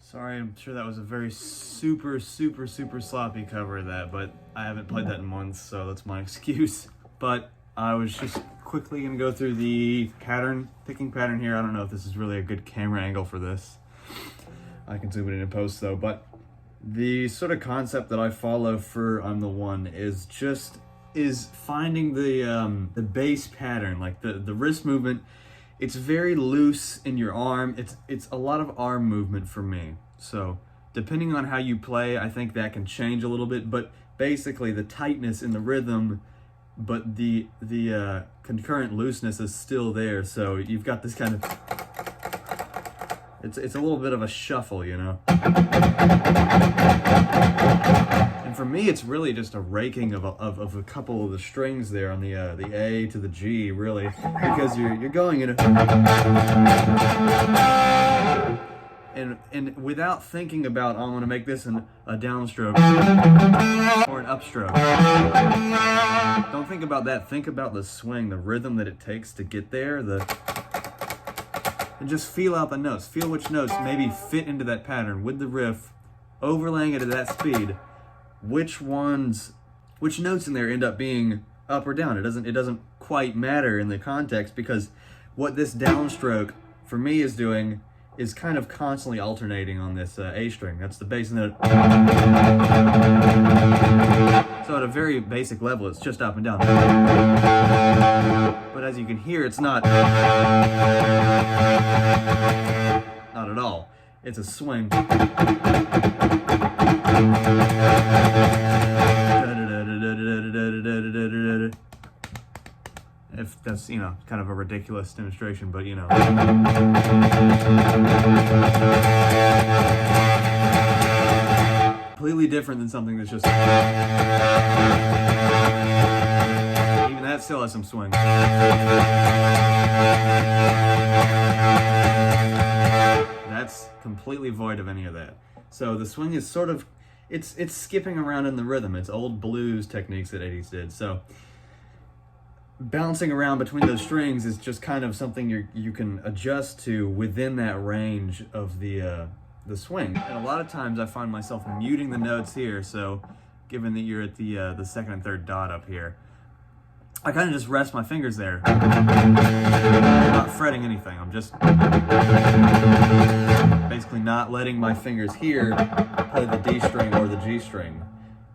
Sorry, I'm sure that was a very super sloppy cover of that, but I haven't played that in months, so that's my excuse. But I was just quickly gonna go through the picking pattern here. I don't know if this is really a good camera angle for this. I can zoom it in and post though, but the sort of concept that I follow for I'm the One is finding the bass pattern, like the wrist movement. It's very loose in your arm. It's a lot of arm movement for me. So depending on how you play, I think that can change a little bit, but basically the tightness in the rhythm, but the concurrent looseness is still there. So you've got this kind of, it's a little bit of a shuffle, you know? And for me, it's really just a raking of a couple of the strings there on the A to the G, really, because you're going in and without thinking about, I'm going to make this a downstroke or an upstroke. Don't think about that. Think about the swing, the rhythm that it takes to get there, and just feel out the notes. Feel which notes maybe fit into that pattern with the riff, overlaying it at that speed. Which notes in there end up being up or down. It doesn't quite matter in the context, because what this downstroke for me is doing is kind of constantly alternating on this A string. That's the bass note. So at a very basic level, it's just up and down. But as you can hear, it's not at all. It's a swing. If that's, you know, kind of a ridiculous demonstration, but you know. Completely different than something that's just, even that still has some swing. That's completely void of any of that. So the swing is sort of, it's skipping around in the rhythm. It's old blues techniques that 80s did. So bouncing around between those strings is just kind of something you can adjust to within that range of the swing. And a lot of times I find myself muting the notes here. So given that you're at the second and third dot up here, I kind of just rest my fingers there. I'm not fretting anything. I'm just basically not letting my fingers here play the D string or the G string.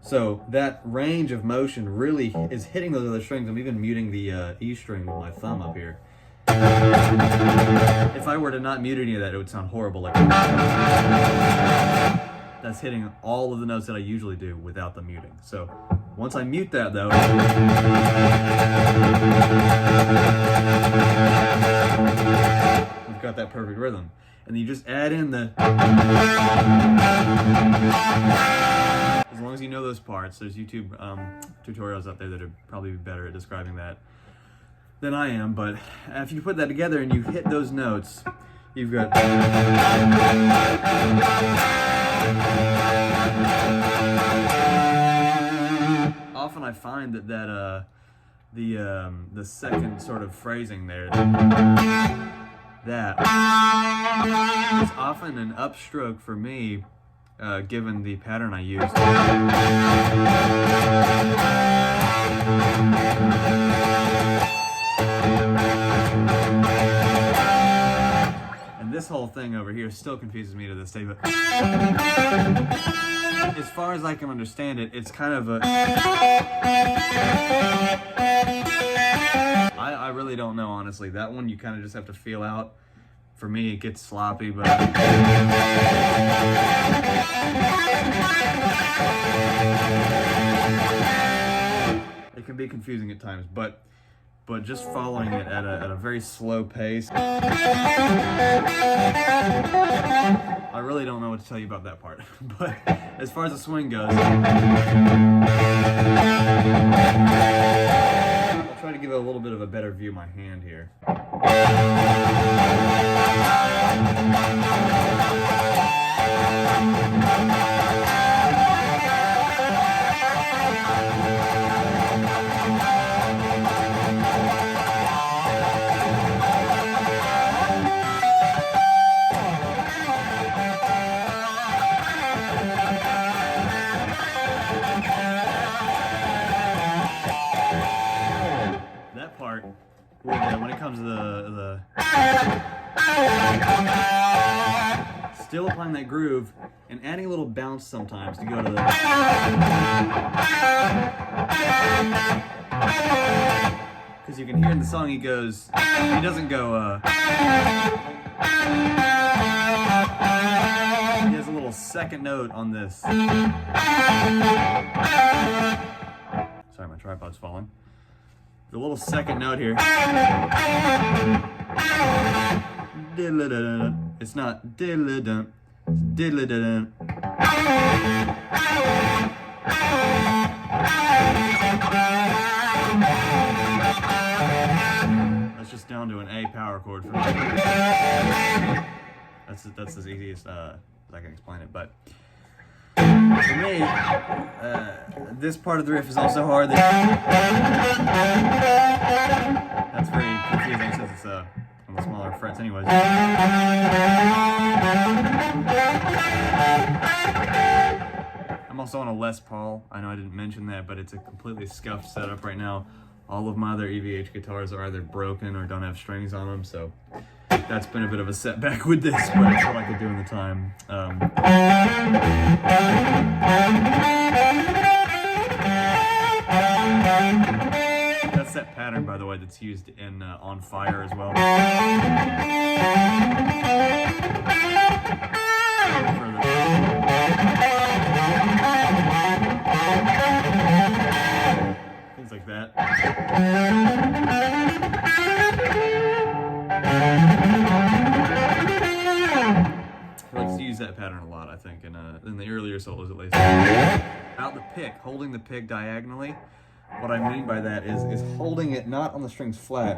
So that range of motion really is hitting those other strings. I'm even muting the E string with my thumb up here. If I were to not mute any of that, it would sound horrible. Like that's hitting all of the notes that I usually do without the muting. So once I mute that though, we've got that perfect rhythm. And you just add in the, as long as you know those parts. There's YouTube tutorials out there that are probably better at describing that than I am, but if you put that together and you hit those notes, you've got often I find that the second sort of phrasing there, that is often an upstroke for me, given the pattern I used. And this whole thing over here still confuses me to this day, but as far as I can understand it, it's kind of a I really don't know, honestly. That one you kind of just have to feel out. For me, it gets sloppy, but it can be confusing at times. But just following it at a very slow pace, I really don't know what to tell you about that part. But as far as the swing goes, I'll try to give it a little bit of a better view of my hand here. That part, when it comes to the still applying that groove and adding a little bounce sometimes to go to the, because you can hear in the song he doesn't go he has a little second note on this. Sorry, my tripod's falling. The little second note here. It's not diddle-a-dun, it's diddle-a-dun. That's just down to an A power chord for me. That's as easiest as I can explain it, but for me, this part of the riff is also hard. That's very confusing since it's on the smaller frets anyways. I'm also on a Les Paul. I know I didn't mention that, but it's a completely scuffed setup right now. All of my other EVH guitars are either broken or don't have strings on them, so that's been a bit of a setback with this, but it's what I could do in the time. That's that pattern, by the way, that's used in On Fire as well. Things like that. I like to use that pattern a lot, I think, in the earlier solos at least. Out the pick, holding the pick diagonally. What I mean by that is holding it not on the strings flat.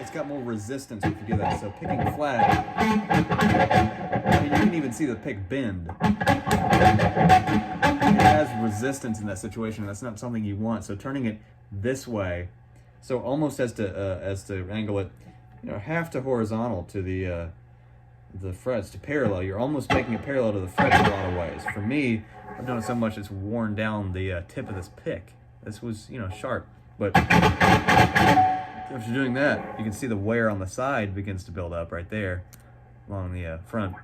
It's got more resistance if you do that. So picking flat, I mean, you can even see the pick bend. It has resistance in that situation, and that's not something you want. So turning it this way, so almost as to angle it, half to horizontal to the frets, to parallel. You're almost making it parallel to the frets in a lot of ways. For me, I've done it so much it's worn down the tip of this pick. This was, sharp, but if you're doing that, you can see the wear on the side begins to build up right there along the front.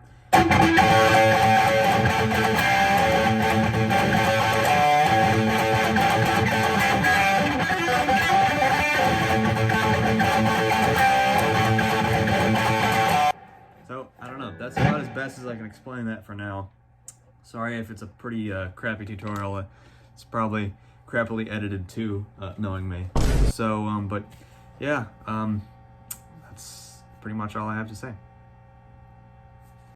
So, I don't know. That's about as best as I can explain that for now. Sorry if it's a pretty crappy tutorial. It's probably crappily edited too, knowing me. So, but yeah, that's pretty much all I have to say.